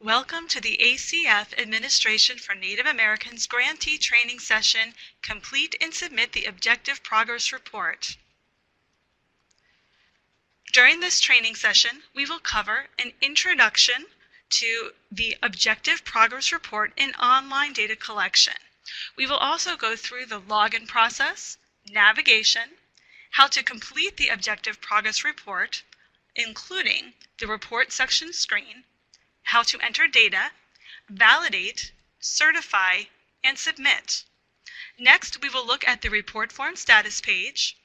Welcome to the ACF Administration for Native Americans Grantee Training Session. Complete and submit the Objective Progress Report. During this training session, we will cover an introduction to the Objective Progress Report in online data collection. We will also go through the login process, navigation, how to complete the Objective Progress Report, including the report section screen, how to enter data, validate, certify, and submit. Next, we will look at the report form status page,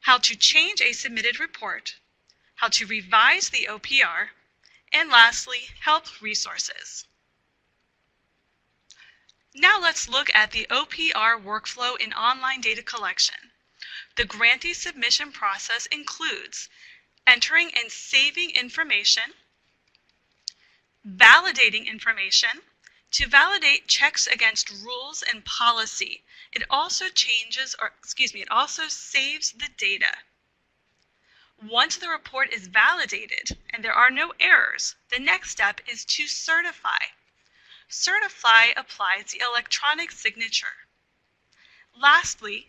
how to change a submitted report, how to revise the OPR, and lastly, help resources. Now let's look at the OPR workflow in online data collection. The grantee submission process includes entering and saving information, validating information. To validate checks against rules and policy. It also saves the data. Once the report is validated and there are no errors, the next step is to certify. Certify applies the electronic signature. Lastly,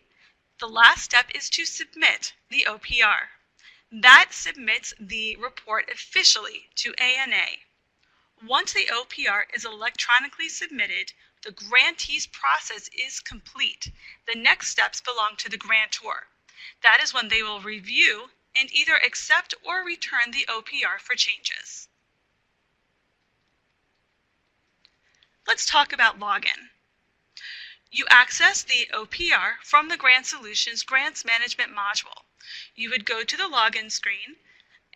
the last step is to submit the OPR. That submits the report officially to ANA. Once the OPR is electronically submitted, the grantee's process is complete. The next steps belong to the grantor. That is when they will review and either accept or return the OPR for changes. Let's talk about login. You access the OPR from the Grant Solutions Grants Management module. You would go to the login screen,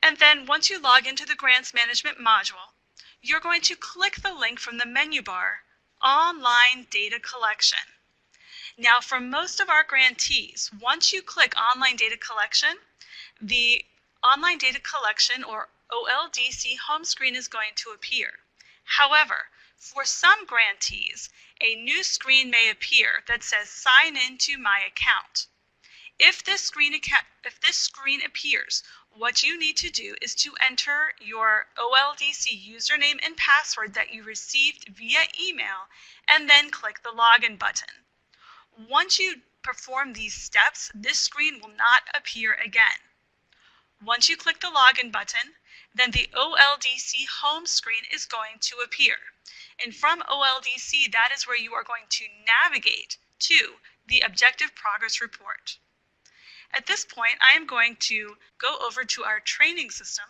and then once you log into the Grants Management module, you're going to click the link from the menu bar, Online Data Collection. Now, for most of our grantees, once you click Online Data Collection, the Online Data Collection, or OLDC, home screen is going to appear. However, for some grantees, a new screen may appear that says Sign in to my account. If this screen appears, what you need to do is to enter your OLDC username and password that you received via email and then click the login button. Once you perform these steps, this screen will not appear again. Once you click the login button, then the OLDC home screen is going to appear. And from OLDC, that is where you are going to navigate to the Objective Progress Report. At this point, I am going to go over to our training system,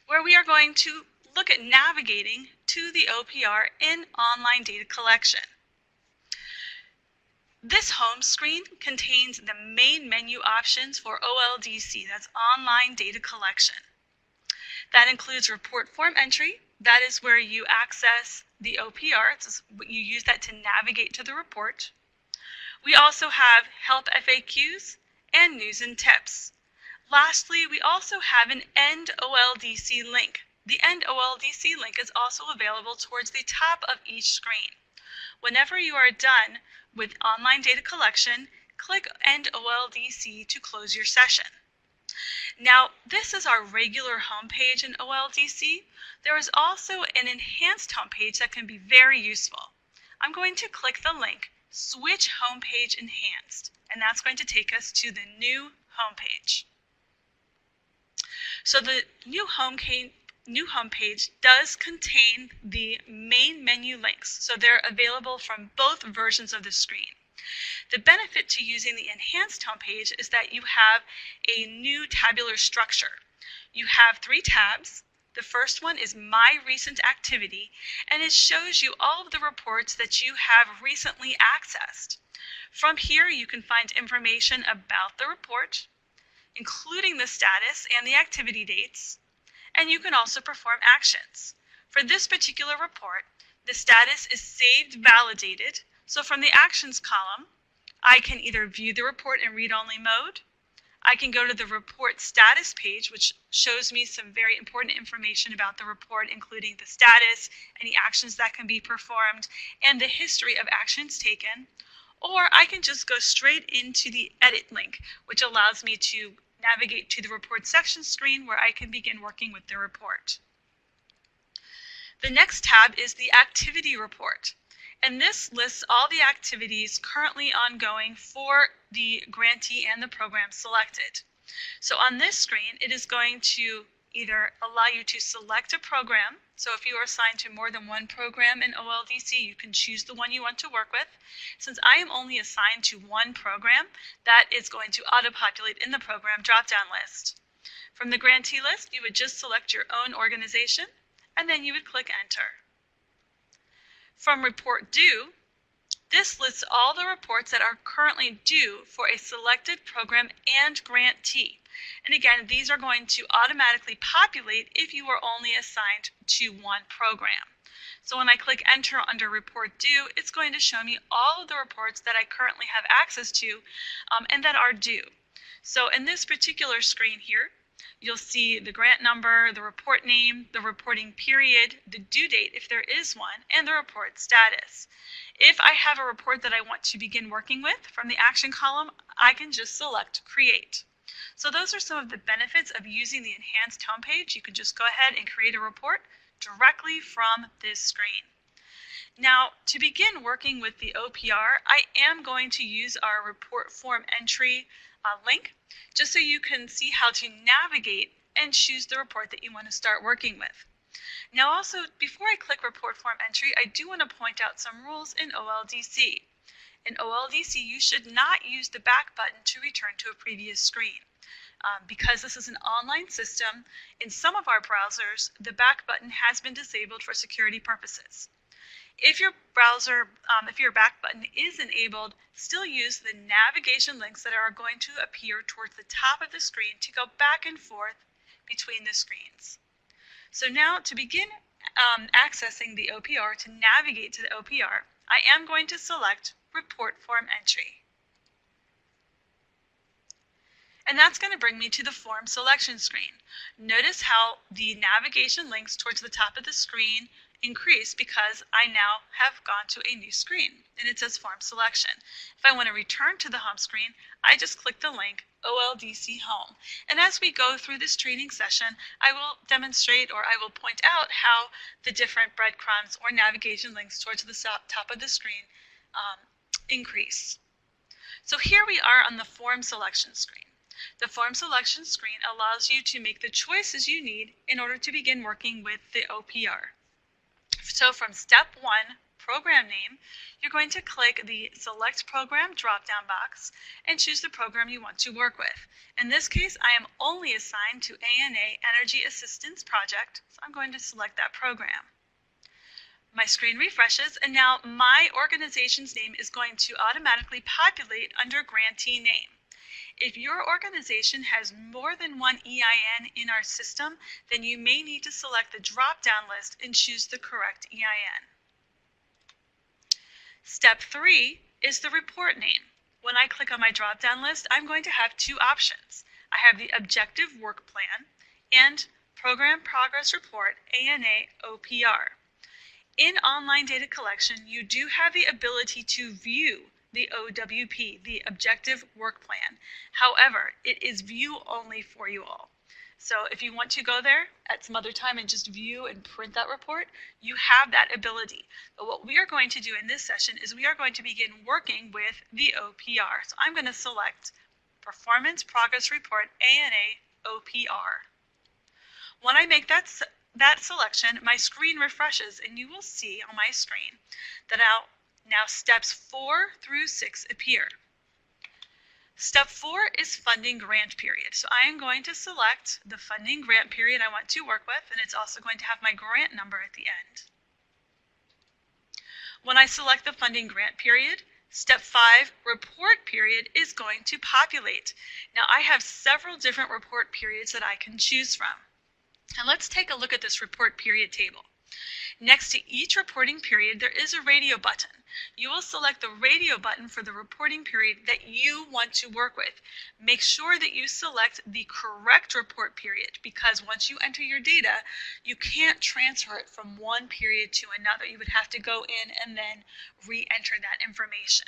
where we are going to look at navigating to the OPR in online data collection. This home screen contains the main menu options for OLDC, that's online data collection. That includes report form entry. That is where you access the OPR. You use that to navigate to the report. We also have Help FAQs and News and Tips. Lastly, we also have an End OLDC link. The End OLDC link is also available towards the top of each screen. Whenever you are done with online data collection, click End OLDC to close your session. Now, this is our regular homepage in OLDC. There is also an enhanced homepage that can be very useful. I'm going to click the link Switch Homepage Enhanced, and that's going to take us to the new homepage. So the new homepage does contain the main menu links, so they're available from both versions of the screen. The benefit to using the enhanced homepage is that you have a new tabular structure. You have 3 tabs. The first one is My Recent Activity, and it shows you all of the reports that you have recently accessed. From here, you can find information about the report, including the status and the activity dates, and you can also perform actions. For this particular report, the status is saved validated, so from the actions column, I can either view the report in read-only mode, I can go to the report status page, which shows me some very important information about the report, including the status, any actions that can be performed, and the history of actions taken. Or I can just go straight into the edit link, which allows me to navigate to the report section screen where I can begin working with the report. The next tab is the activity report. And this lists all the activities currently ongoing for the grantee and the program selected. So on this screen, it is going to either allow you to select a program. So if you are assigned to more than one program in OLDC, you can choose the one you want to work with. Since I am only assigned to one program, that is going to auto-populate in the program drop-down list. From the grantee list, you would just select your own organization, and then you would click Enter. From Report Due, this lists all the reports that are currently due for a selected program and grantee. And again, these are going to automatically populate if you are only assigned to one program. So when I click Enter under Report Due, it's going to show me all of the reports that I currently have access to and that are due. So in this particular screen here, you'll see the grant number, the report name, the reporting period, the due date if there is one, and the report status. If I have a report that I want to begin working with from the action column, I can just select Create. So those are some of the benefits of using the enhanced homepage. You can just go ahead and create a report directly from this screen. Now, to begin working with the OPR, I am going to use our report form entry link just so you can see how to navigate and choose the report that you want to start working with. Now also, before I click report form entry, I do want to point out some rules in OLDC. In OLDC, you should not use the back button to return to a previous screen. Because this is an online system, in some of our browsers, the back button has been disabled for security purposes. If your browser, if your back button is enabled, still use the navigation links that are going to appear towards the top of the screen to go back and forth between the screens. So now to begin accessing the OPR, to navigate to the OPR, I am going to select Report Form Entry. And that's going to bring me to the form selection screen. Notice how the navigation links towards the top of the screen increase because I now have gone to a new screen and it says form selection. If I want to return to the home screen, I just click the link OLDC Home. And as we go through this training session, I will demonstrate or I will point out how the different breadcrumbs or navigation links towards the top of the screen increase. So here we are on the form selection screen. The form selection screen allows you to make the choices you need in order to begin working with the OPR. So from step 1, program name, you're going to click the Select Program drop-down box and choose the program you want to work with. In this case, I am only assigned to ANA Energy Assistance Project, so I'm going to select that program. My screen refreshes, and now my organization's name is going to automatically populate under grantee name. If your organization has more than one EIN in our system, then you may need to select the drop-down list and choose the correct EIN. Step 3 is the report name. When I click on my drop-down list, I'm going to have two options. I have the Objective Work Plan and Program Progress Report, ANA OPR. In online data collection, you do have the ability to view the OWP, the Objective Work Plan. However, it is view only for you all. So if you want to go there at some other time and just view and print that report, you have that ability. But what we are going to do in this session is we are going to begin working with the OPR. So I'm going to select Performance Progress Report, ANA OPR. When I make that selection, my screen refreshes and you will see on my screen that now steps 4 through 6 appear. Step 4 is funding grant period. So I am going to select the funding grant period I want to work with, and it's also going to have my grant number at the end. When I select the funding grant period, step 5, report period, is going to populate. Now I have several different report periods that I can choose from. And let's take a look at this report period table. Next to each reporting period, there is a radio button. You will select the radio button for the reporting period that you want to work with. Make sure that you select the correct report period, because once you enter your data, you can't transfer it from one period to another. You would have to go in and then re-enter that information.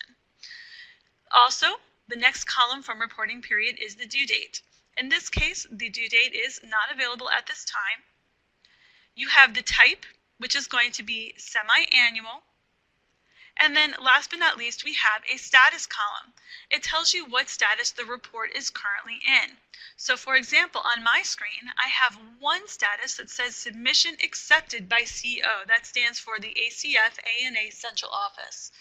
Also, the next column from reporting period is the due date. In this case, the due date is not available at this time. You have the type, which is going to be semi-annual. And then last but not least, we have a status column. It tells you what status the report is currently in. So for example, on my screen, I have one status that says submission accepted by CO. That stands for the ACF ANA Central Office.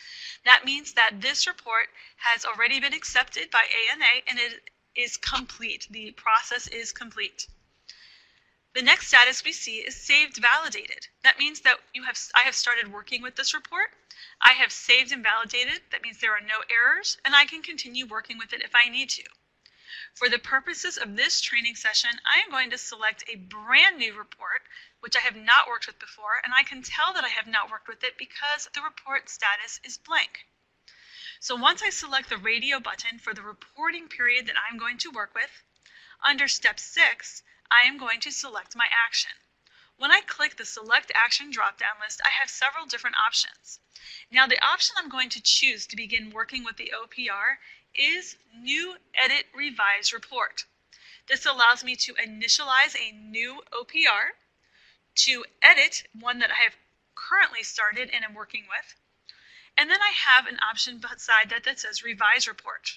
That means that this report has already been accepted by ANA and it is complete. The process is complete. The next status we see is saved validated. That means that I have started working with this report. I have saved and validated. That means there are no errors, and I can continue working with it if I need to. For the purposes of this training session, I am going to select a brand new report, which I have not worked with before, and I can tell that I have not worked with it because the report status is blank. So once I select the radio button for the reporting period that I'm going to work with, under step 6, I am going to select my action. When I click the Select Action drop-down list, I have several different options. Now, the option I'm going to choose to begin working with the OPR is New Edit Revise Report. This allows me to initialize a new OPR, to edit one that I have currently started and am working with, and then I have an option beside that that says Revise Report.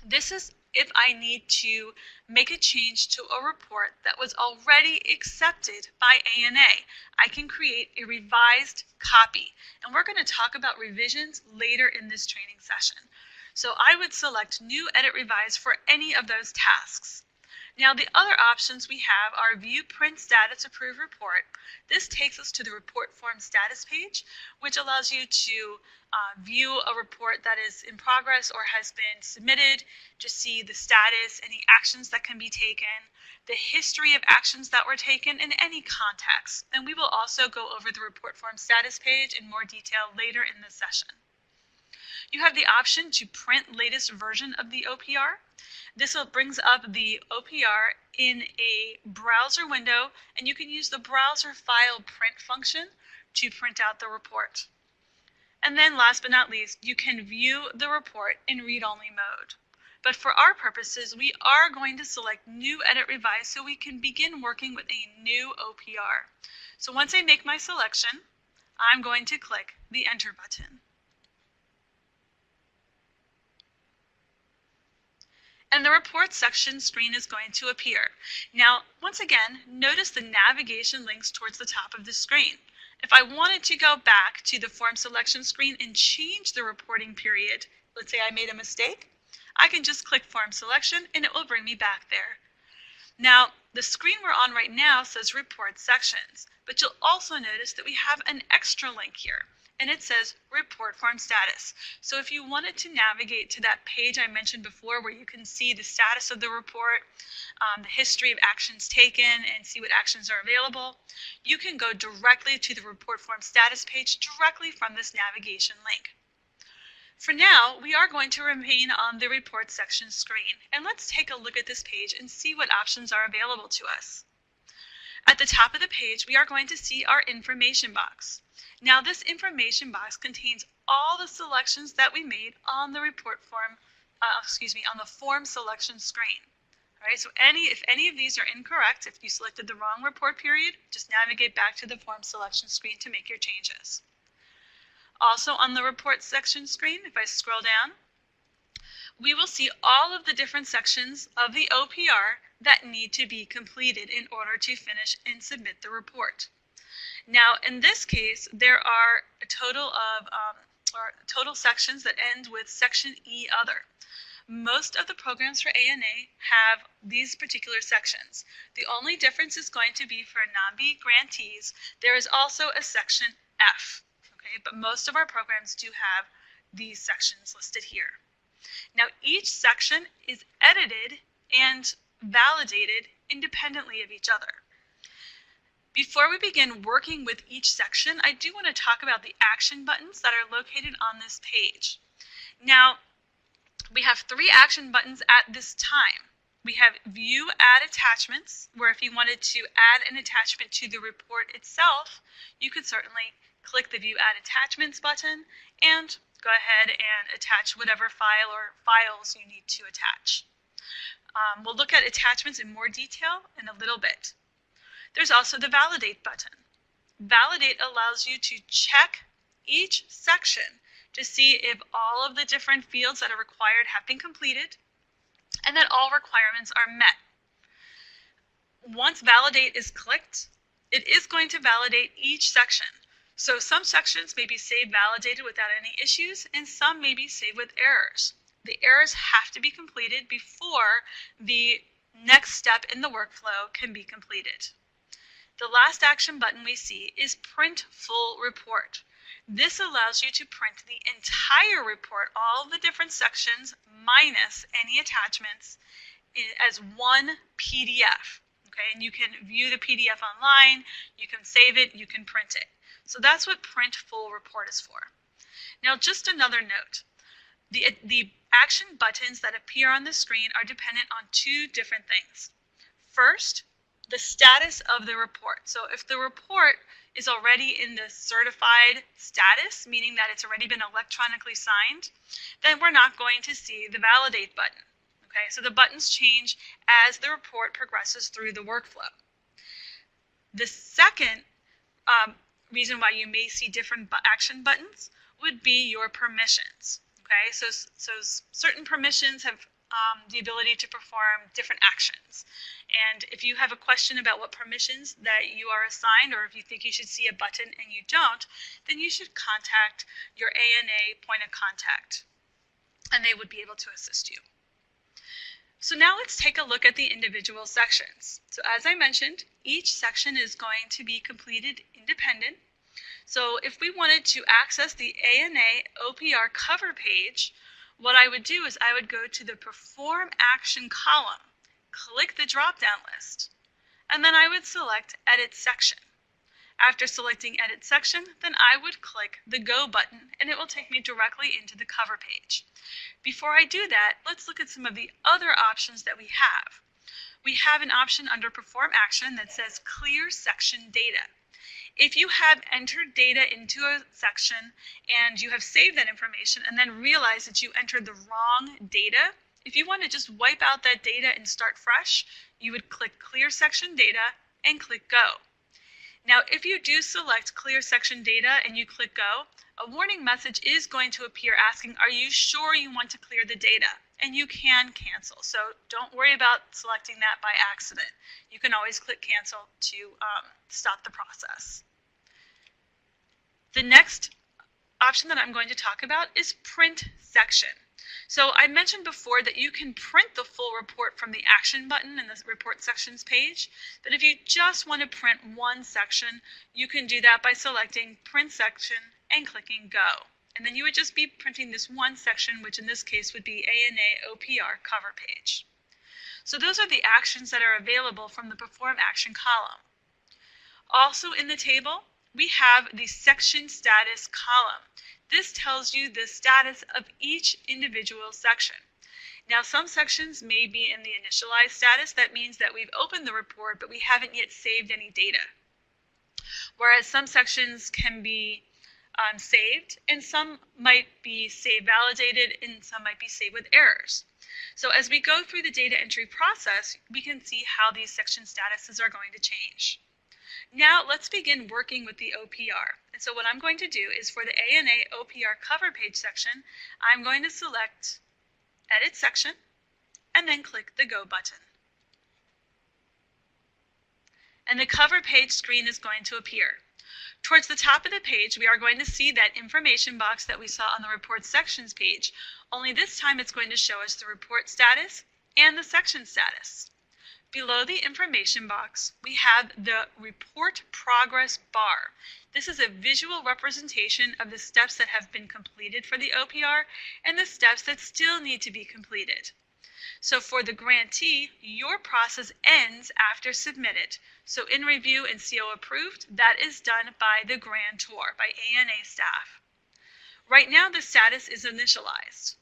This is if I need to make a change to a report that was already accepted by ANA. I can create a revised copy, and we're going to talk about revisions later in this training session. So I would select New Edit Revise for any of those tasks. Now the other options we have are View Print Status Approved Report. This takes us to the report form status page, which allows you to view a report that is in progress or has been submitted, to see the status, any actions that can be taken, the history of actions that were taken in any context. And we will also go over the report form status page in more detail later in this session. You have the option to print latest version of the OPR. This brings up the OPR in a browser window, and you can use the browser file print function to print out the report. And then last but not least, you can view the report in read-only mode. But for our purposes, we are going to select New Edit Revise so we can begin working with a new OPR. So once I make my selection, I'm going to click the Enter button. And the report section screen is going to appear. Now, once again, notice the navigation links towards the top of the screen. If I wanted to go back to the form selection screen and change the reporting period, let's say I made a mistake, I can just click form selection and it will bring me back there. Now, the screen we're on right now says report sections, but you'll also notice that we have an extra link here, and it says report form status. So if you wanted to navigate to that page I mentioned before where you can see the status of the report, the history of actions taken, and see what actions are available, you can go directly to the report form status page directly from this navigation link. For now, we are going to remain on the report section screen, and let's take a look at this page and see what options are available to us. At the top of the page, we are going to see our information box. Now, this information box contains all the selections that we made on the report form, on the form selection screen. All right, so if any of these are incorrect, if you selected the wrong report period, just navigate back to the form selection screen to make your changes. Also on the report section screen, if I scroll down, we will see all of the different sections of the OPR that need to be completed in order to finish and submit the report. Now, in this case, there are a total of total sections that end with section E Other. Most of the programs for ANA have these particular sections. The only difference is going to be for non-B grantees. There is also a section F. Okay, but most of our programs do have these sections listed here. Now, each section is edited and validated independently of each other. Before we begin working with each section, I do want to talk about the action buttons that are located on this page. Now, we have 3 action buttons at this time. We have View Add Attachments, where if you wanted to add an attachment to the report itself, you could certainly click the View Add Attachments button and go ahead and attach whatever file or files you need to attach. We'll look at attachments in more detail in a little bit. There's also the Validate button. Validate allows you to check each section to see if all of the different fields that are required have been completed and that all requirements are met. Once validate is clicked, it is going to validate each section. So some sections may be saved validated without any issues, and some may be saved with errors. The errors have to be completed before the next step in the workflow can be completed. The last action button we see is Print Full Report. This allows you to print the entire report, all the different sections minus any attachments, as one PDF. Okay, and you can view the PDF online, you can save it, you can print it. So that's what Print Full Report is for. Now, just another note. The action buttons that appear on the screen are dependent on two different things. First, the status of the report. So if the report is already in the certified status, meaning that it's already been electronically signed, then we're not going to see the validate button. Okay, so the buttons change as the report progresses through the workflow. The second reason why you may see different action buttons would be your permissions. Okay, so certain permissions have the ability to perform different actions. And if you have a question about what permissions that you are assigned, or if you think you should see a button and you don't, then you should contact your ANA point of contact, and they would be able to assist you. So now let's take a look at the individual sections. So as I mentioned, each section is going to be completed independent. So if we wanted to access the ANA OPR cover page, what I would do is I would go to the Perform Action column, click the drop-down list, and then I would select Edit Section. After selecting Edit Section, then I would click the Go button, and it will take me directly into the cover page. Before I do that, let's look at some of the other options that we have. We have an option under Perform Action that says Clear Section Data. If you have entered data into a section and you have saved that information and then realize that you entered the wrong data, if you want to just wipe out that data and start fresh, you would click Clear Section Data and click Go. Now, if you do select Clear Section Data and you click Go, a warning message is going to appear asking, are you sure you want to clear the data? And you can cancel. So don't worry about selecting that by accident. You can always click Cancel to stop the process. The next option that I'm going to talk about is Print Section. So I mentioned before that you can print the full report from the Action button in the Report Sections page, but if you just want to print one section, you can do that by selecting Print Section and clicking Go. And then you would just be printing this one section, which in this case would be ANA OPR cover page. So those are the actions that are available from the Perform Action column. Also in the table, we have the Section Status column. This tells you the status of each individual section. Now, some sections may be in the initialized status. That means that we've opened the report, but we haven't yet saved any data. Whereas some sections can be saved, and some might be save validated, and some might be saved with errors. So as we go through the data entry process, we can see how these section statuses are going to change. Now let's begin working with the OPR. And so what I'm going to do is for the ANA OPR cover page section, I'm going to select Edit Section and then click the Go button. And the cover page screen is going to appear. Towards the top of the page, we are going to see that information box that we saw on the Report Sections page, only this time it's going to show us the report status and the section status. Below the information box, we have the Report Progress bar. This is a visual representation of the steps that have been completed for the OPR and the steps that still need to be completed. So for the grantee, your process ends after submitted. So in review and CO approved, that is done by the grantor, by ANA staff. Right now, the status is initialized.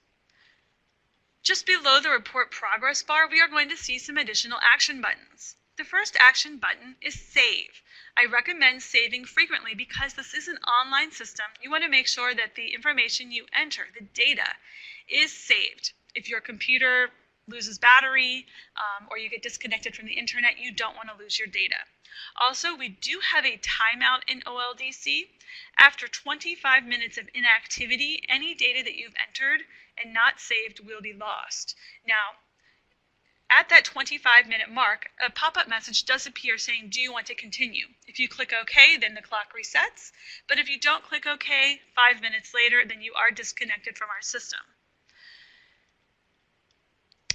Just below the Report Progress bar, we are going to see some additional action buttons. The first action button is Save. I recommend saving frequently because this is an online system. You want to make sure that the information you enter, the data, is saved. If your computer loses battery or you get disconnected from the internet, you don't want to lose your data. Also, we do have a timeout in OLDC. After 25 minutes of inactivity, any data that you've entered and not saved will be lost. Now, at that 25-minute mark, a pop-up message does appear saying, do you want to continue? If you click OK, then the clock resets. But if you don't click OK, 5 minutes later, then you are disconnected from our system.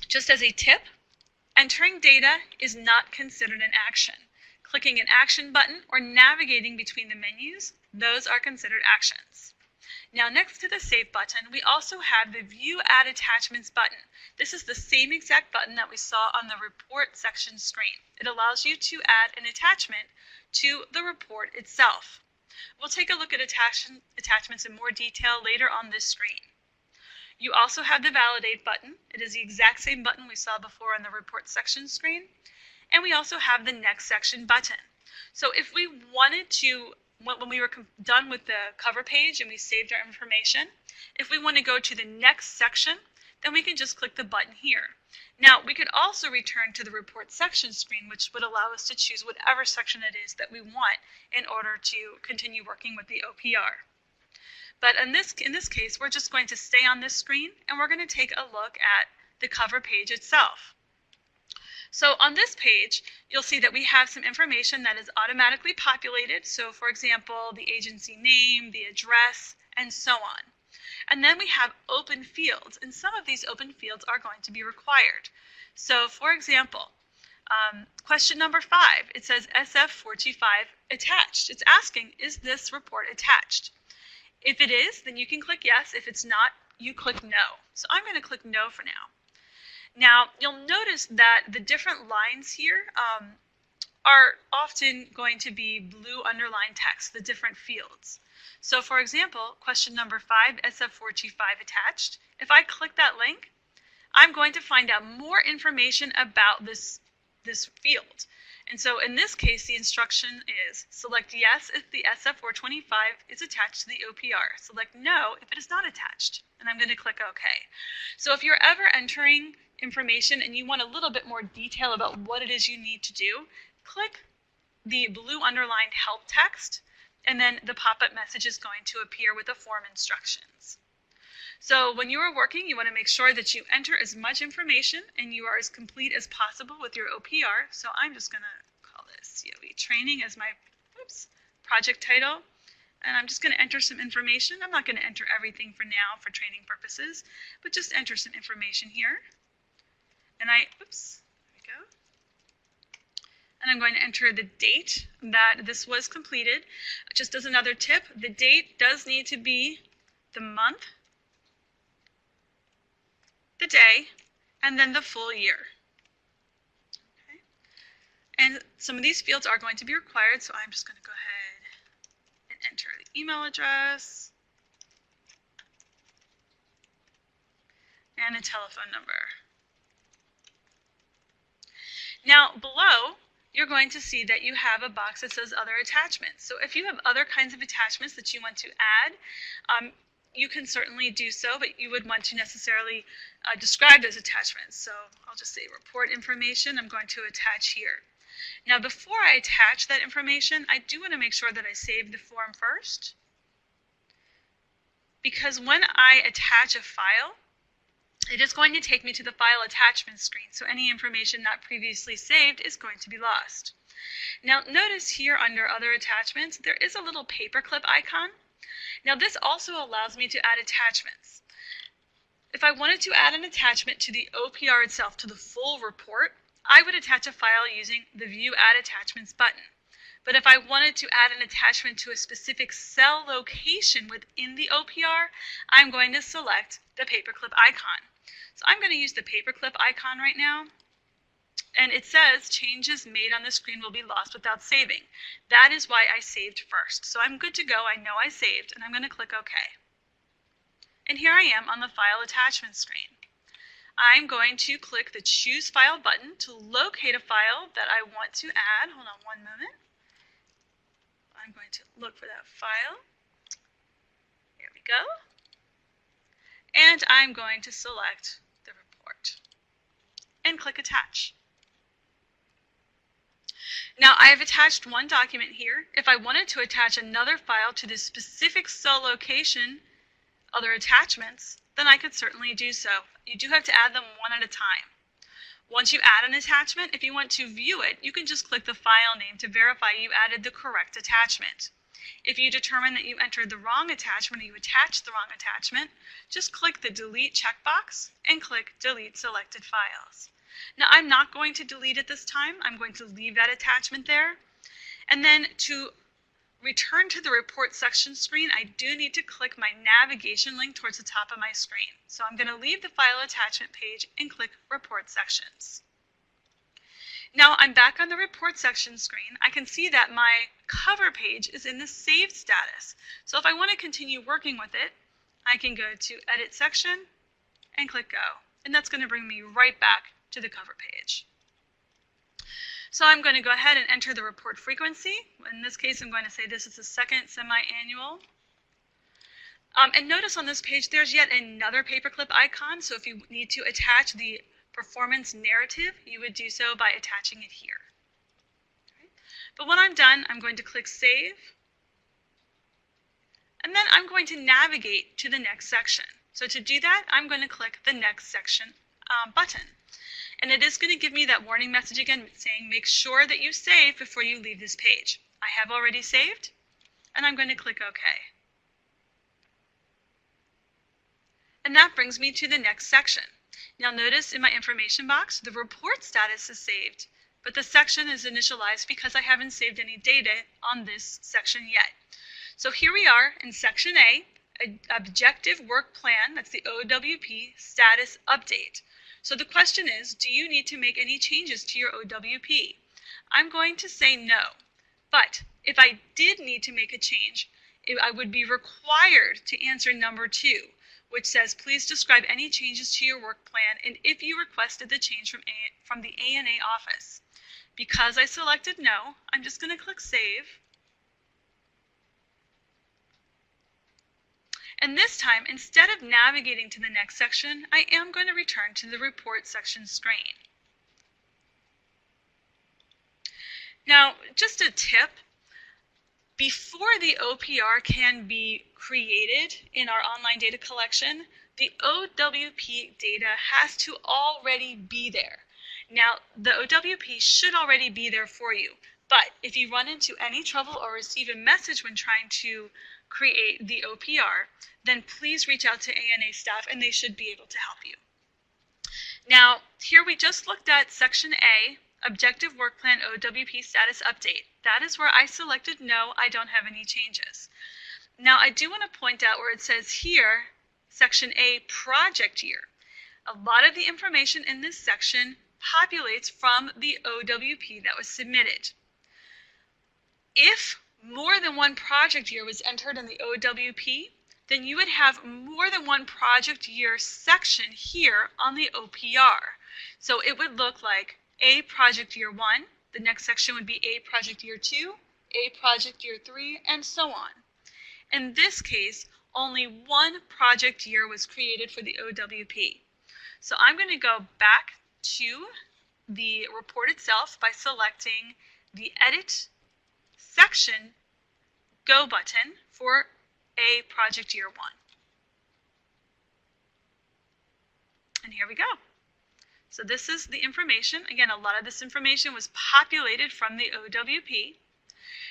Just as a tip, entering data is not considered an action. Clicking an action button or navigating between the menus, those are considered actions. Now, next to the Save button, we also have the View Add Attachments button. This is the same exact button that we saw on the report section screen. It allows you to add an attachment to the report itself. We'll take a look at attachments in more detail later on this screen. You also have the Validate button. It is the exact same button we saw before on the report section screen. And we also have the Next Section button. So if we wanted to, when we were done with the cover page and we saved our information, if we want to go to the next section, then we can just click the button here. Now, we could also return to the report section screen, which would allow us to choose whatever section it is that we want in order to continue working with the OPR. But in this case, we're just going to stay on this screen and we're going to take a look at the cover page itself. So on this page, you'll see that we have some information that is automatically populated. So for example, the agency name, the address, and so on. And then we have open fields, and some of these open fields are going to be required. So for example, question number 5, it says SF45 attached. It's asking, is this report attached? If it is, then you can click yes. If it's not, you click no. So I'm going to click no for now. Now, you'll notice that the different lines here are often going to be blue underlined text, the different fields. So for example, question number 5, SF425 attached. If I click that link, I'm going to find out more information about this field. And so in this case, the instruction is select yes if the SF425 is attached to the OPR. Select no if it is not attached. And I'm going to click OK. So if you're ever entering information and you want a little bit more detail about what it is you need to do, click the blue underlined help text, and then the pop-up message is going to appear with the form instructions. So when you are working, you want to make sure that you enter as much information and you are as complete as possible with your OPR. So I'm just going to call this COE training as my project title. And I'm just going to enter some information. I'm not going to enter everything for now for training purposes, but just enter some information here. And there we go. And I'm going to enter the date that this was completed. Just as another tip, the date does need to be the month, the day, and then the full year. Okay. And some of these fields are going to be required, so I'm just going to go ahead and enter the email address and a telephone number. Now, below, you're going to see that you have a box that says Other Attachments. So if you have other kinds of attachments that you want to add, you can certainly do so, but you would want to necessarily describe those attachments. So I'll just say report information. I'm going to attach here. Now, before I attach that information, I do want to make sure that I save the form first, because when I attach a file, it is going to take me to the file attachment screen, so any information not previously saved is going to be lost. Now notice here under other attachments, there is a little paperclip icon. Now this also allows me to add attachments. If I wanted to add an attachment to the OPR itself, to the full report, I would attach a file using the View Add Attachments button. But if I wanted to add an attachment to a specific cell location within the OPR, I'm going to select the paperclip icon. So I'm going to use the paperclip icon right now, and it says changes made on the screen will be lost without saving. That is why I saved first. So I'm good to go. I know I saved, and I'm going to click OK. And here I am on the file attachment screen. I'm going to click the Choose File button to locate a file that I want to add. Hold on one moment. I'm going to look for that file. Here we go. And I'm going to select the report. and click Attach. Now I have attached one document here. If I wanted to attach another file to this specific cell location, other attachments, then I could certainly do so. You do have to add them one at a time. Once you add an attachment, if you want to view it, you can just click the file name to verify you added the correct attachment. If you determine that you entered the wrong attachment or you attached the wrong attachment, just click the Delete checkbox and click Delete Selected Files. Now I'm not going to delete it this time. I'm going to leave that attachment there. And then to return to the report section screen, I do need to click my navigation link towards the top of my screen. So I'm going to leave the file attachment page and click Report Sections. Now I'm back on the report section screen. I can see that my cover page is in the saved status. So if I want to continue working with it, I can go to Edit Section and click Go. And that's going to bring me right back to the cover page. So I'm going to go ahead and enter the report frequency. In this case, I'm going to say this is the second semi-annual. And notice on this page, there's yet another paperclip icon. So if you need to attach the performance narrative, you would do so by attaching it here. Okay. But when I'm done, I'm going to click Save. And then I'm going to navigate to the next section. So to do that, I'm going to click the Next Section button. And it is going to give me that warning message again saying make sure that you save before you leave this page. I have already saved, and I'm going to click OK. And that brings me to the next section. Now notice in my information box, the report status is saved, but the section is initialized because I haven't saved any data on this section yet. So here we are in Section A, Objective Work Plan, that's the OWP status update. So the question is, do you need to make any changes to your OWP? I'm going to say no, but if I did need to make a change, I would be required to answer number 2, which says, please describe any changes to your work plan and if you requested the change from the ANA office. Because I selected no, I'm just going to click Save. And this time, instead of navigating to the next section, I am going to return to the report section screen. Now, just a tip, before the OPR can be created in our online data collection, the OWP data has to already be there. Now, the OWP should already be there for you, but if you run into any trouble or receive a message when trying to create the OPR, then please reach out to ANA staff and they should be able to help you. Now, here we just looked at Section A, Objective Work Plan OWP Status Update. That is where I selected no, I don't have any changes. Now, I do want to point out where it says here, Section A, Project Year. A lot of the information in this section populates from the OWP that was submitted. If more than one project year was entered in the OWP, then you would have more than one project year section here on the OPR. So it would look like A project year 1, the next section would be A project year 2, A project year 3, and so on. In this case, only one project year was created for the OWP. So I'm going to go back to the report itself by selecting the Edit Section Go button for A project year 1. And here we go. So this is the information. Again, a lot of this information was populated from the OWP.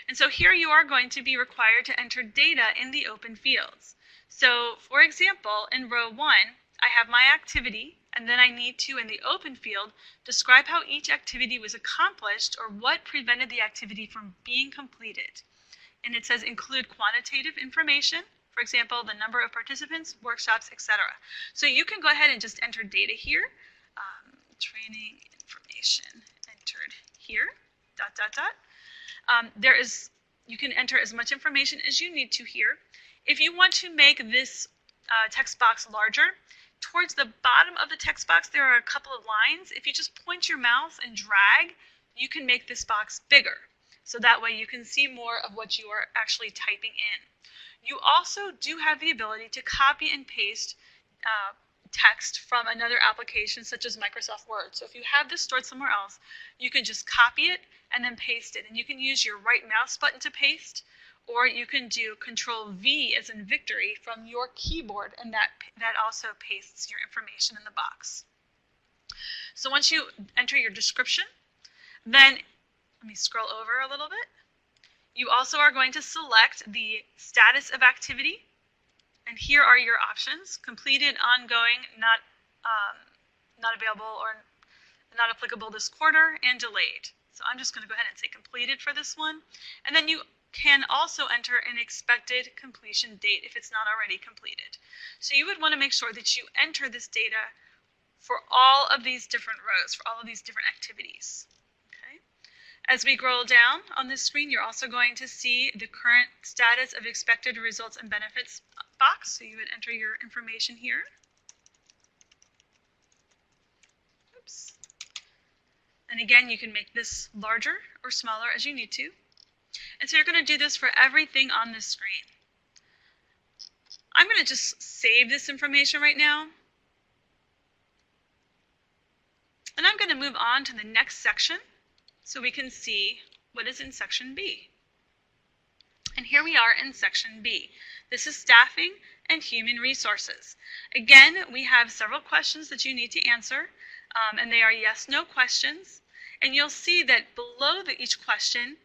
And so here you are going to be required to enter data in the open fields. So for example, in row 1, I have my activity, and then I need to, in the open field, describe how each activity was accomplished or what prevented the activity from being completed. And it says include quantitative information, for example, the number of participants, workshops, etc. So you can go ahead and just enter data here. Training information entered here, ... you can enter as much information as you need to here. If you want to make this text box larger, towards the bottom of the text box there are a couple of lines. If you just point your mouse and drag, you can make this box bigger. So that way you can see more of what you are actually typing in. You also do have the ability to copy and paste text from another application such as Microsoft Word. So if you have this stored somewhere else, you can just copy it and then paste it. And you can use your right mouse button to paste, or you can do Control V as in victory from your keyboard, and that also pastes your information in the box. So once you enter your description, then let me scroll over a little bit. You also are going to select the status of activity. And here are your options: completed, ongoing, not available or not applicable this quarter, and delayed. So I'm just going to go ahead and say completed for this one. And then you can also enter an expected completion date if it's not already completed. So you would want to make sure that you enter this data for all of these different rows, for all of these different activities. Okay. As we scroll down on this screen, you're also going to see the current status of expected results and benefits box. So you would enter your information here. Oops. And again, you can make this larger or smaller as you need to. And so you're going to do this for everything on this screen. I'm going to just save this information right now. And I'm going to move on to the next section so we can see what is in section B. And here we are in section B. This is staffing and human resources. Again, we have several questions that you need to answer, and they are yes/no questions. And you'll see that below each question,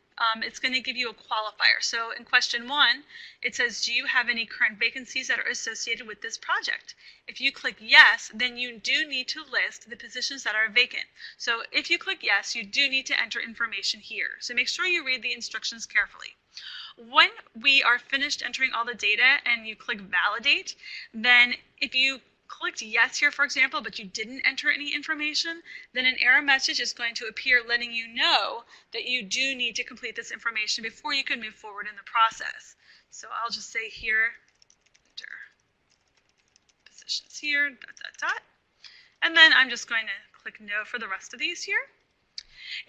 it's going to give you a qualifier. So in question 1, it says, do you have any current vacancies that are associated with this project? If you click yes, then you do need to list the positions that are vacant. So if you click yes, you do need to enter information here. So make sure you read the instructions carefully. When we are finished entering all the data and you click validate, then if you clicked yes here, for example, but you didn't enter any information, then an error message is going to appear letting you know that you do need to complete this information before you can move forward in the process. So I'll just say here, enter positions here, ... And then I'm just going to click no for the rest of these here.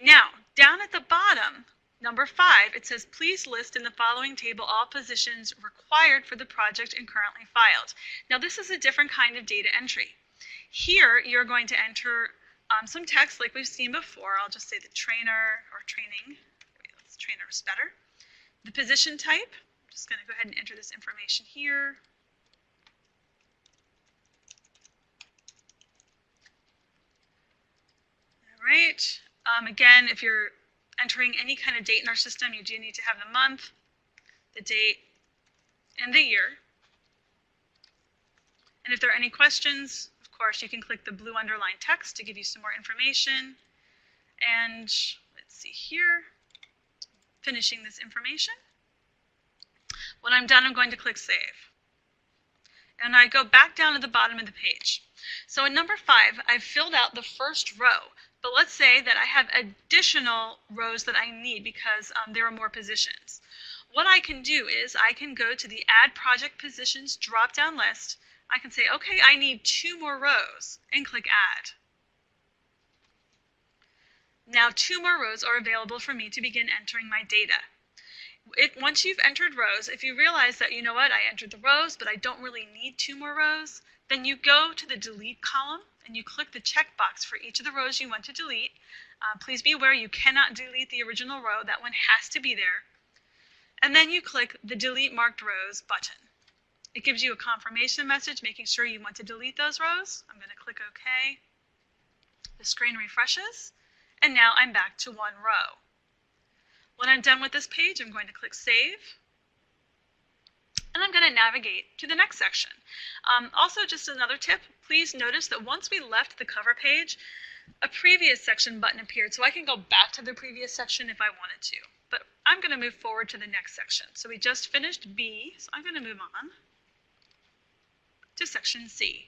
Now, down at the bottom, number 5, it says, please list in the following table all positions required for the project and currently filed. Now, this is a different kind of data entry. Here, you're going to enter some text like we've seen before. I'll just say the trainer or training. Trainer is better. The position type. I'm just going to go ahead and enter this information here. All right. Again, if you're entering any kind of date in our system, you do need to have the month, the date, and the year. And if there are any questions, of course, you can click the blue underlined text to give you some more information. And let's see here, finishing this information. When I'm done, I'm going to click save. And I go back down to the bottom of the page. So in number 5, I've filled out the first row. But let's say that I have additional rows that I need because there are more positions. What I can do is I can go to the Add Project Positions drop-down list. I can say, okay, I need 2 more rows, and click Add. Now 2 more rows are available for me to begin entering my data. Once you've entered rows, if you realize that, you know what, I entered the rows, but I don't really need 2 more rows, then you go to the Delete column and you click the checkbox for each of the rows you want to delete. Please be aware you cannot delete the original row. That one has to be there. And then you click the Delete Marked Rows button. It gives you a confirmation message making sure you want to delete those rows. I'm going to click OK. The screen refreshes, and now I'm back to 1 row. When I'm done with this page, I'm going to click Save. And I'm going to navigate to the next section. Also, just another tip, please notice that once we left the cover page, a previous section button appeared, so I can go back to the previous section if I wanted to. But I'm going to move forward to the next section. So we just finished B, so I'm going to move on to section C.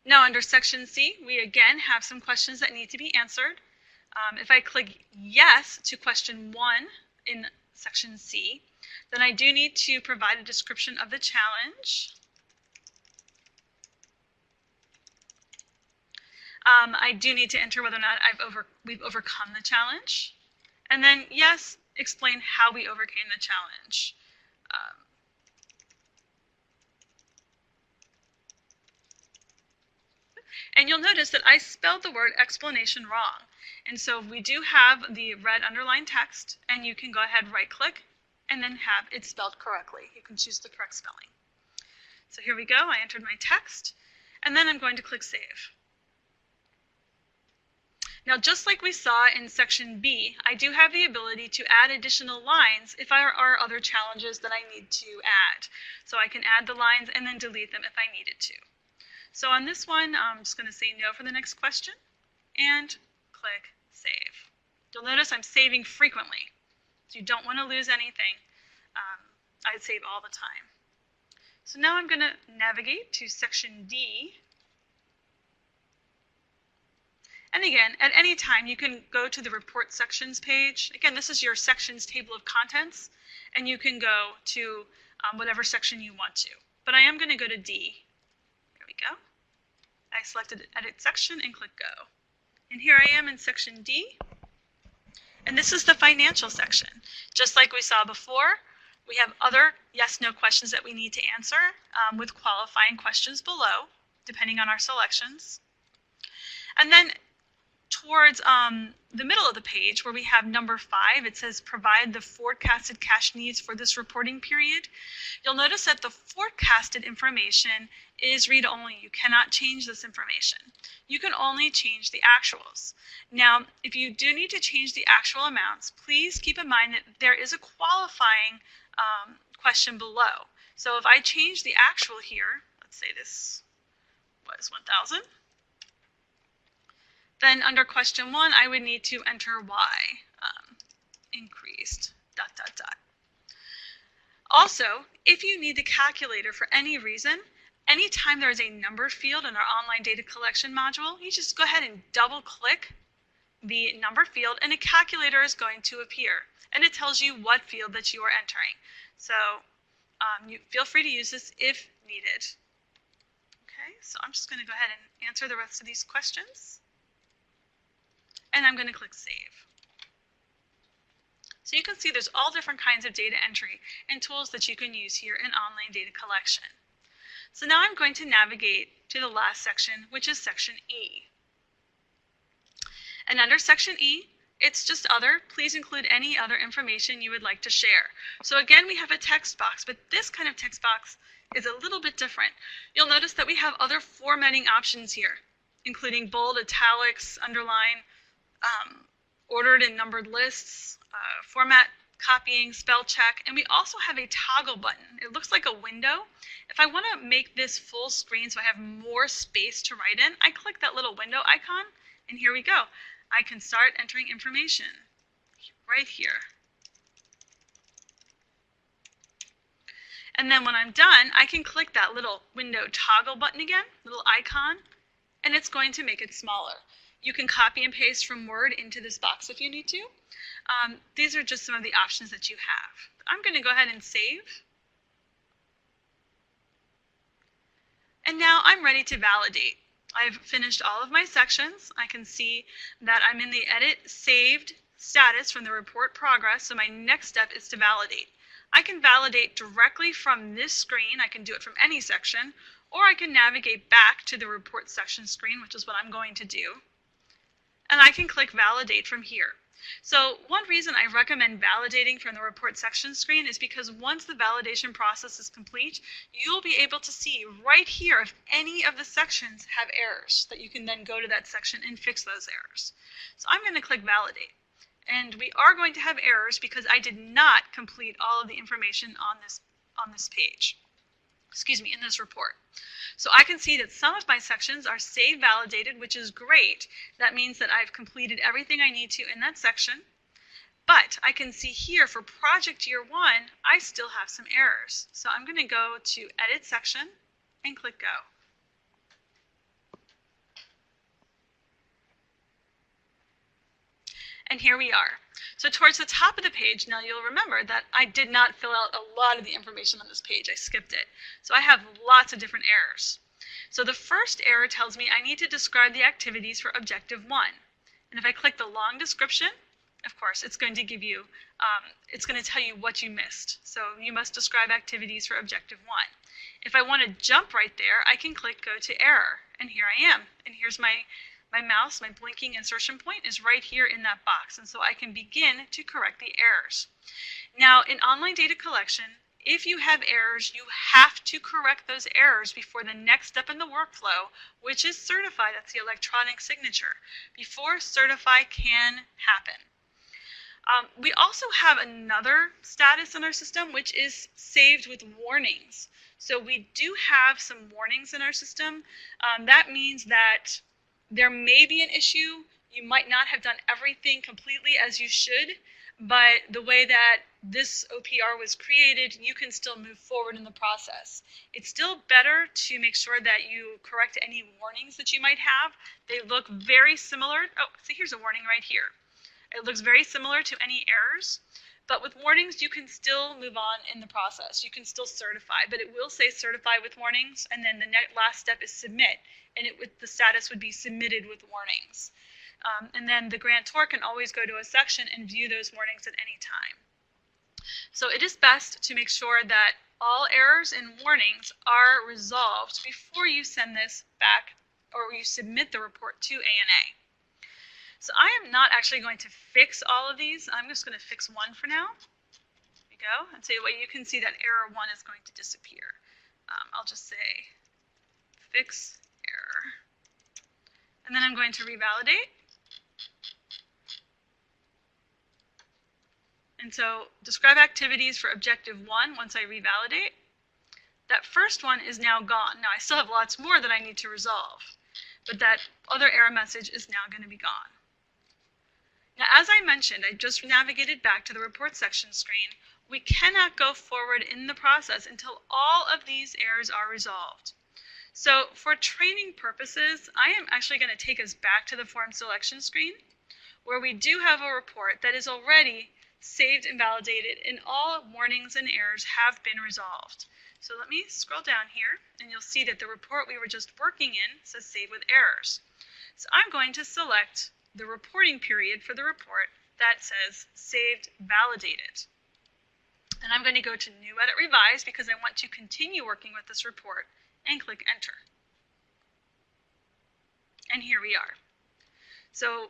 Now under section C, we again have some questions that need to be answered. If I click yes to question 1 in section C, then I do need to provide a description of the challenge. I do need to enter whether or not we've overcome the challenge. And then, yes, explain how we overcame the challenge. And you'll notice that I spelled the word explanation wrong. And so we do have the red underlined text, and you can go ahead, right-click, and then have it spelled correctly. You can choose the correct spelling. So here we go. I entered my text, and then I'm going to click Save. Now, just like we saw in section B, I do have the ability to add additional lines if there are other challenges that I need to add. So I can add the lines and then delete them if I needed to. So on this one, I'm just going to say no for the next question and click Save. You'll notice I'm saving frequently. So you don't want to lose anything. I'd save all the time. So now I'm going to navigate to section D. And again, at any time, you can go to the Report Sections page. Again, this is your sections table of contents, and you can go to whatever section you want to. But I am going to go to D. There we go. I selected Edit Section and click Go. And here I am in section D. And this is the financial section. Just like we saw before, we have other yes/no questions that we need to answer with qualifying questions below, depending on our selections. And then towards the middle of the page where we have number 5, it says provide the forecasted cash needs for this reporting period. You'll notice that the forecasted information is read-only. You cannot change this information. You can only change the actuals. Now, if you do need to change the actual amounts, please keep in mind that there is a qualifying question below. So if I change the actual here, let's say this was 1,000, then under question 1, I would need to enter Y, increased, ... Also, if you need the calculator for any reason, anytime there is a number field in our online data collection module, you just go ahead and double-click the number field, and a calculator is going to appear. And it tells you what field that you are entering. So you feel free to use this if needed. Okay, so I'm just going to go ahead and answer the rest of these questions. And I'm going to click Save. So you can see there's all different kinds of data entry and tools that you can use here in online data collection. So now I'm going to navigate to the last section, which is section E. And under section E, it's just other. Please include any other information you would like to share. So again, we have a text box, but this kind of text box is a little bit different. You'll notice that we have other formatting options here, including bold, italics, underline, ordered and numbered lists, format, copying, spell check, and we also have a toggle button. It looks like a window. If I want to make this full screen so I have more space to write in, I click that little window icon, and here we go. I can start entering information right here. And then when I'm done, I can click that little window toggle button again, little icon, and it's going to make it smaller. You can copy and paste from Word into this box if you need to. These are just some of the options that you have. I'm going to go ahead and save. And now I'm ready to validate. I've finished all of my sections. I can see that I'm in the Edit Saved status from the report progress, so my next step is to validate. I can validate directly from this screen. I can do it from any section, or I can navigate back to the report section screen, which is what I'm going to do. And I can click Validate from here. So one reason I recommend validating from the report section screen is because once the validation process is complete, you'll be able to see right here if any of the sections have errors that you can then go to that section and fix those errors. So I'm going to click Validate. And we are going to have errors because I did not complete all of the information on this page. Excuse me, in this report. So I can see that some of my sections are save validated, which is great. That means that I've completed everything I need to in that section. But I can see here for project year 1, I still have some errors. So I'm going to go to Edit Section and click Go. And here we are. So towards the top of the page, now you'll remember that I did not fill out a lot of the information on this page. I skipped it. So I have lots of different errors. So the first error tells me I need to describe the activities for Objective 1. And if I click the long description, of course, it's going to give you, it's going to tell you what you missed. So you must describe activities for objective 1. If I want to jump right there, I can click go to error, and here I am. And here's my mouse, my blinking insertion point is right here in that box, and so I can begin to correct the errors. Now, in online data collection, if you have errors, you have to correct those errors before the next step in the workflow, which is certify. That's the electronic signature, before certify can happen. We also have another status in our system, which is saved with warnings. So we do have some warnings in our system. That means that there may be an issue. You might not have done everything completely as you should, but the way that this OPR was created, you can still move forward in the process. It's still better to make sure that you correct any warnings that you might have. They look very similar. Oh, see, here's a warning right here. It looks very similar to any errors, but with warnings, you can still move on in the process. You can still certify, but it will say certify with warnings, and then the last step is submit, and the status would be submitted with warnings. And then the grantor can always go to a section and view those warnings at any time. So it is best to make sure that all errors and warnings are resolved before you send this back or you submit the report to ANA. So I am not actually going to fix all of these. I'm just going to fix one for now. There we go. And so you can see that error 1 is going to disappear. I'll just say fix error. And then I'm going to revalidate. And so describe activities for objective 1 once I revalidate. That first one is now gone. Now I still have lots more that I need to resolve, but that other error message is now going to be gone. Now, as I mentioned, I just navigated back to the report section screen. We cannot go forward in the process until all of these errors are resolved. So for training purposes, I am actually going to take us back to the form selection screen, where we do have a report that is already saved and validated, and all warnings and errors have been resolved. So let me scroll down here, and you'll see that the report we were just working in says save with errors. So I'm going to select the reporting period for the report that says saved validated. And I'm going to go to New Edit Revise because I want to continue working with this report, and click Enter. And here we are. So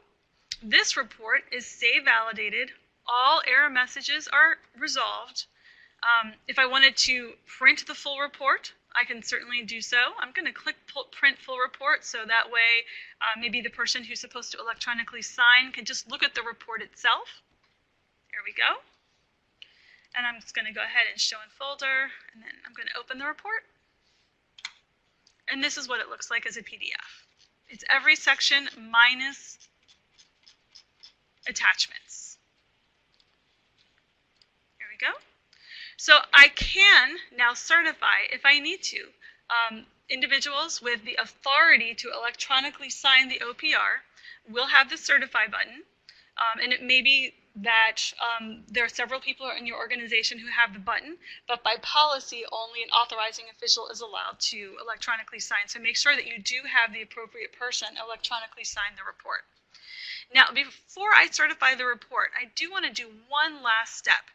this report is saved validated. All error messages are resolved. If I wanted to print the full report, I can certainly do so. I'm going to click Print Full Report, so that way maybe the person who's supposed to electronically sign can just look at the report itself. There we go. And I'm just going to go ahead and Show in Folder, and then I'm going to open the report. And this is what it looks like as a PDF. It's every section minus attachments. Here we go. So I can now certify, if I need to, individuals with the authority to electronically sign the OPR will have the certify button, and it may be that there are several people in your organization who have the button, but by policy, only an authorizing official is allowed to electronically sign. So make sure that you do have the appropriate person electronically sign the report. Now, before I certify the report, I do want to do one last step.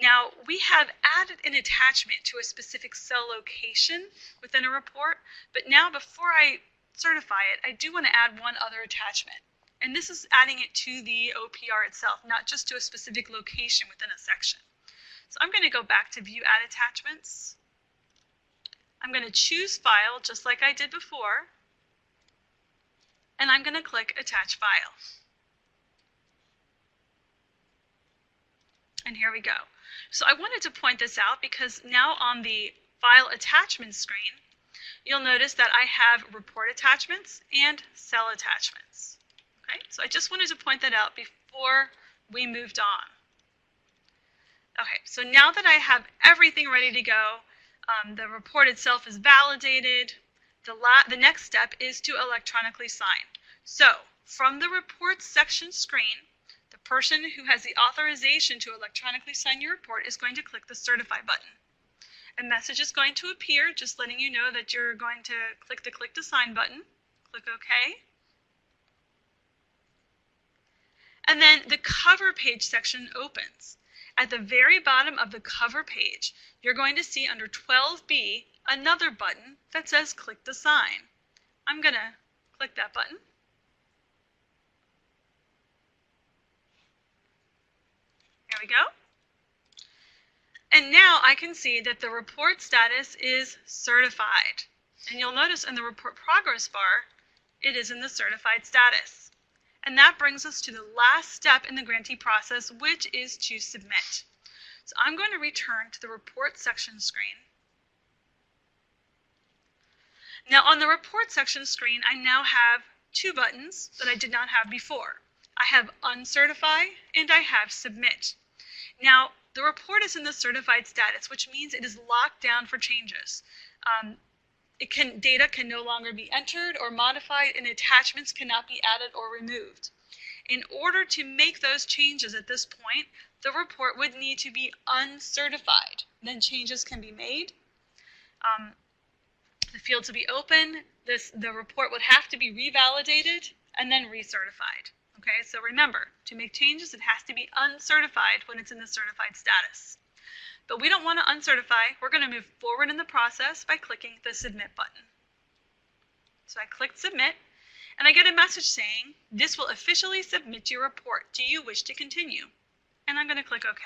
Now, we have added an attachment to a specific cell location within a report, but now before I certify it, I do want to add one other attachment. And this is adding it to the OPR itself, not just to a specific location within a section. So I'm going to go back to View Add Attachments. I'm going to choose File, just like I did before, and I'm going to click Attach File. And here we go. So I wanted to point this out because now on the File Attachments screen, you'll notice that I have report attachments and cell attachments. Okay, so I just wanted to point that out before we moved on. Okay, so now that I have everything ready to go, the report itself is validated, the next step is to electronically sign. So from the Reports section screen, the person who has the authorization to electronically sign your report is going to click the Certify button. A message is going to appear, just letting you know that you're going to click the Click to Sign button. Click OK. And then the cover page section opens. At the very bottom of the cover page, you're going to see under 12B another button that says click the sign. I'm going to click that button. There we go. And now I can see that the report status is certified. And you'll notice in the report progress bar, it is in the certified status. And that brings us to the last step in the grantee process, which is to submit. So I'm going to return to the report section screen. Now on the report section screen, I now have two buttons that I did not have before. I have uncertify and I have submit. Now the report is in the certified status, which means it is locked down for changes. Data can no longer be entered or modified, and attachments cannot be added or removed. In order to make those changes at this point, the report would need to be uncertified. Then changes can be made. The fields will be open. The report would have to be revalidated and then recertified. Okay, so remember, to make changes, it has to be uncertified when it's in the certified status. But we don't want to uncertify. We're going to move forward in the process by clicking the Submit button. So I clicked Submit, and I get a message saying, this will officially submit your report. Do you wish to continue? And I'm going to click OK.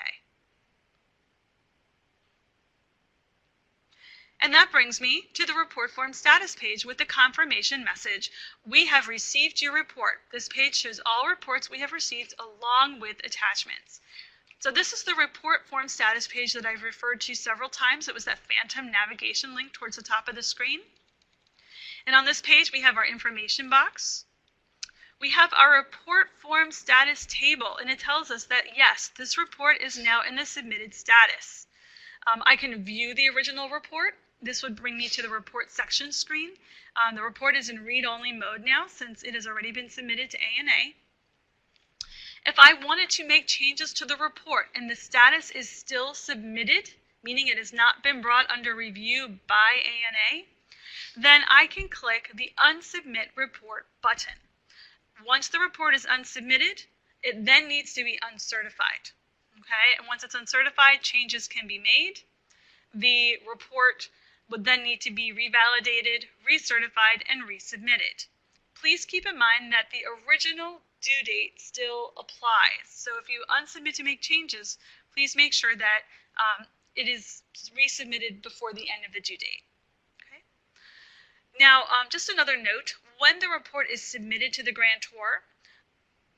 And that brings me to the report form status page with the confirmation message. We have received your report. This page shows all reports we have received along with attachments. So this is the report form status page that I've referred to several times. It was that phantom navigation link towards the top of the screen. And on this page, we have our information box. We have our report form status table, and it tells us that, yes, this report is now in the submitted status. I can view the original report. This would bring me to the report section screen. The report is in read-only mode now since it has already been submitted to ANA. If I wanted to make changes to the report and the status is still submitted, meaning it has not been brought under review by ANA, then I can click the Unsubmit Report button. Once the report is unsubmitted, it then needs to be uncertified. Okay, and once it's uncertified, changes can be made. The report would then need to be revalidated, recertified, and resubmitted. Please keep in mind that the original due date still applies. So if you unsubmit to make changes, please make sure that it is resubmitted before the end of the due date. Okay? Now, just another note, when the report is submitted to the grantor,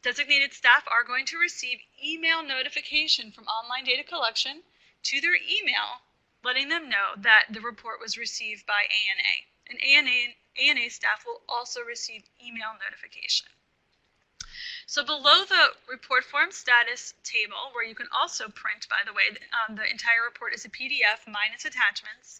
designated staff are going to receive email notification from Online Data Collection to their email, letting them know that the report was received by ANA. And ANA staff will also receive email notification. So below the report form status table, where you can also print, by the way, the entire report is a PDF minus attachments,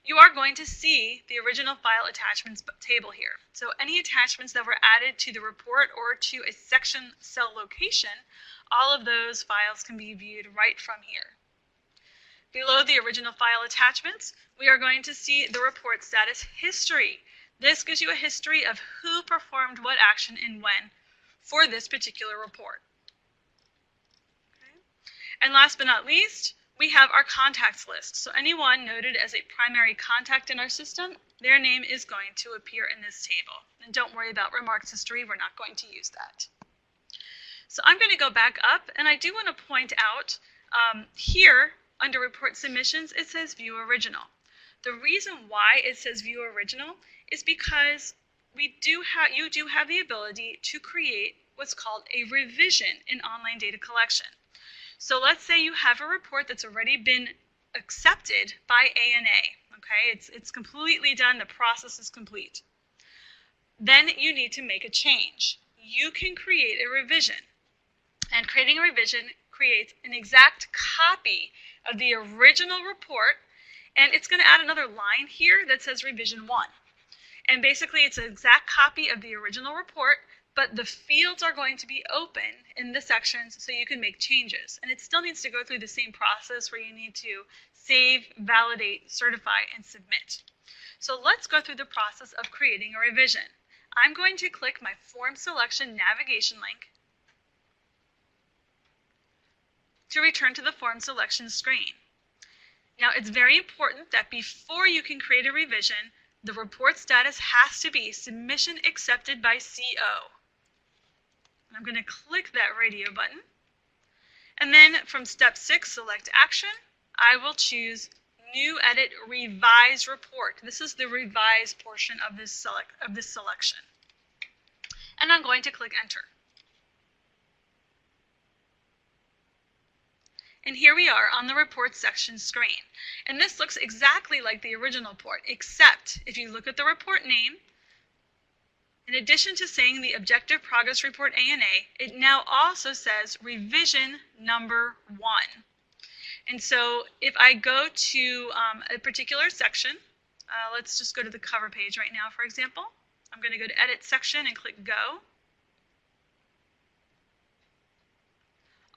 you are going to see the original file attachments table here. So any attachments that were added to the report or to a section cell location, all of those files can be viewed right from here. Below the original file attachments, we are going to see the report status history. This gives you a history of who performed what action and when for this particular report. Okay. And last but not least, we have our contacts list. So anyone noted as a primary contact in our system, their name is going to appear in this table. And don't worry about remarks history, we're not going to use that. So I'm going to go back up, and I do want to point out here under report submissions, it says view original. The reason why it says view original is because you do have the ability to create what's called a revision in Online Data Collection. So let's say you have a report that's already been accepted by ANA. Okay, it's completely done, the process is complete. Then you need to make a change. You can create a revision, and creating a revision creates an exact copy of the original report, and it's going to add another line here that says revision 1. And basically it's an exact copy of the original report, but the fields are going to be open in the sections so you can make changes. And it still needs to go through the same process where you need to save, validate, certify, and submit. So let's go through the process of creating a revision. I'm going to click my form selection navigation link. to return to the form selection screen. Now, it's very important that before you can create a revision, the report status has to be submission accepted by CO. I'm going to click that radio button. And then from step 6, select action. I will choose New Edit Revise Report. This is the revise portion of this selection. And I'm going to click Enter. And here we are on the report section screen. And this looks exactly like the original report, except if you look at the report name, in addition to saying the Objective Progress Report ANA, it now also says revision number 1. And so if I go to a particular section, let's just go to the cover page right now, for example. I'm going to go to Edit Section and click Go.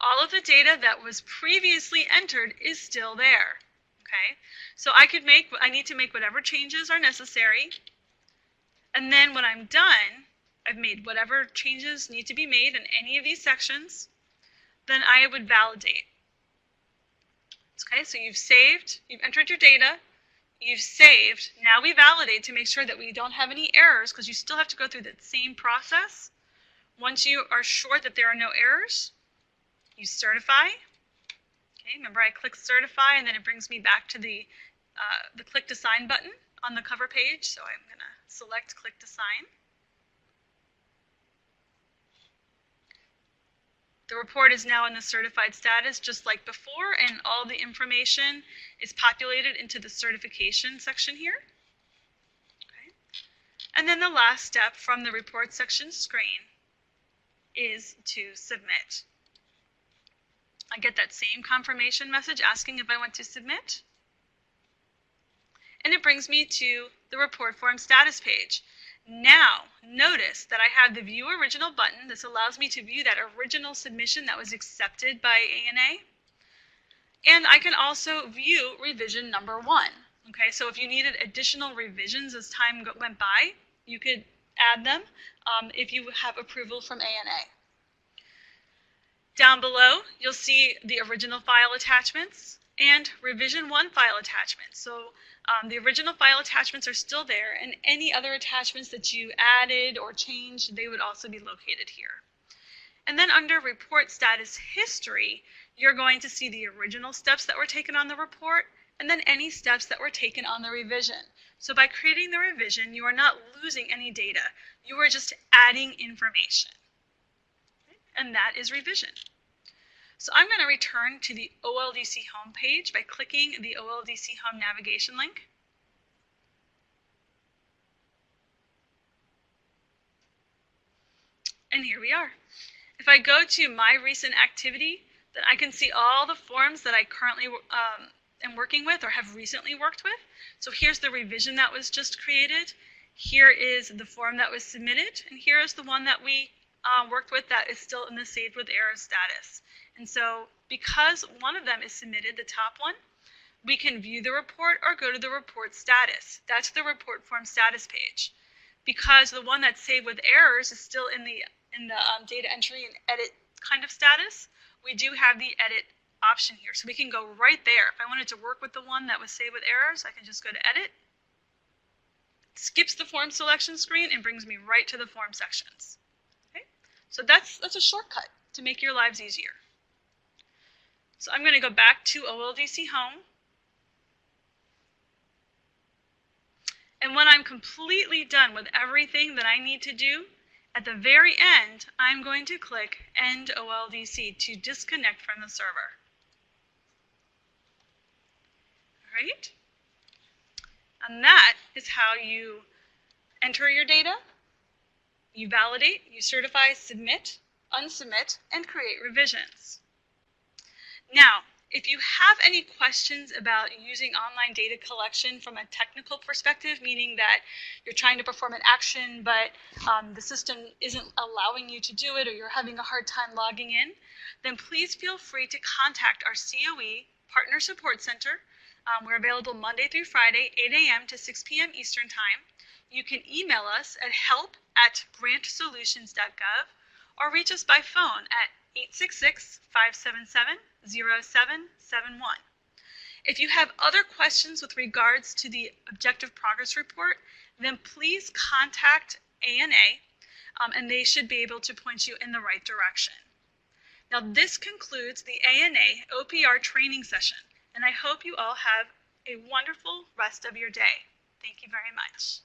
All of the data that was previously entered is still there. Okay, so I need to make whatever changes are necessary. And then when I'm done, I've made whatever changes need to be made in any of these sections, then I would validate. Okay, so you've saved, you've entered your data, you've saved. Now we validate to make sure that we don't have any errors, because you still have to go through the same process. Once you are sure that there are no errors, you certify. Okay, remember I click certify and then it brings me back to the click to sign button on the cover page. So I'm going to select click to sign. The report is now in the certified status just like before, and all the information is populated into the certification section here. Okay. And then the last step from the report section screen is to submit. I get that same confirmation message asking if I want to submit. And it brings me to the report form status page. Now, notice that I have the View Original button. This allows me to view that original submission that was accepted by ANA. And I can also view revision number 1. Okay, so if you needed additional revisions as time went by, you could add them if you have approval from ANA. Down below, you'll see the original file attachments and revision 1 file attachments. So the original file attachments are still there, and any other attachments that you added or changed, they would also be located here. And then under report status history, you're going to see the original steps that were taken on the report, and then any steps that were taken on the revision. So by creating the revision, you are not losing any data. You are just adding information. And that is revision. So I'm going to return to the OLDC home page by clicking the OLDC home navigation link. And here we are. If I go to my recent activity, then I can see all the forms that I currently am working with or have recently worked with. So here's the revision that was just created. Here is the form that was submitted, and here is the one that we worked with that is still in the saved with error status. And so because one of them is submitted, the top one, we can view the report or go to the report status. That's the report form status page. Because the one that's saved with errors is still in the data entry and edit kind of status, we do have the edit option here. So we can go right there. If I wanted to work with the one that was saved with errors, I can just go to edit, skips the form selection screen, and brings me right to the form sections. Okay? So that's a shortcut to make your lives easier. So I'm going to go back to OLDC home. And when I'm completely done with everything that I need to do, at the very end, I'm going to click End OLDC to disconnect from the server. All right? And that is how you enter your data, you validate, you certify, submit, unsubmit, and create revisions. Now, if you have any questions about using online data collection from a technical perspective, meaning that you're trying to perform an action, but the system isn't allowing you to do it, or you're having a hard time logging in, then please feel free to contact our COE Partner Support Center. We're available Monday through Friday, 8 a.m. to 6 p.m. Eastern Time. You can email us at help@grantsolutions.gov or reach us by phone at 866-577-0771. If you have other questions with regards to the Objective Progress Report, then please contact ANA, and they should be able to point you in the right direction. Now, this concludes the ANA OPR training session, and I hope you all have a wonderful rest of your day. Thank you very much.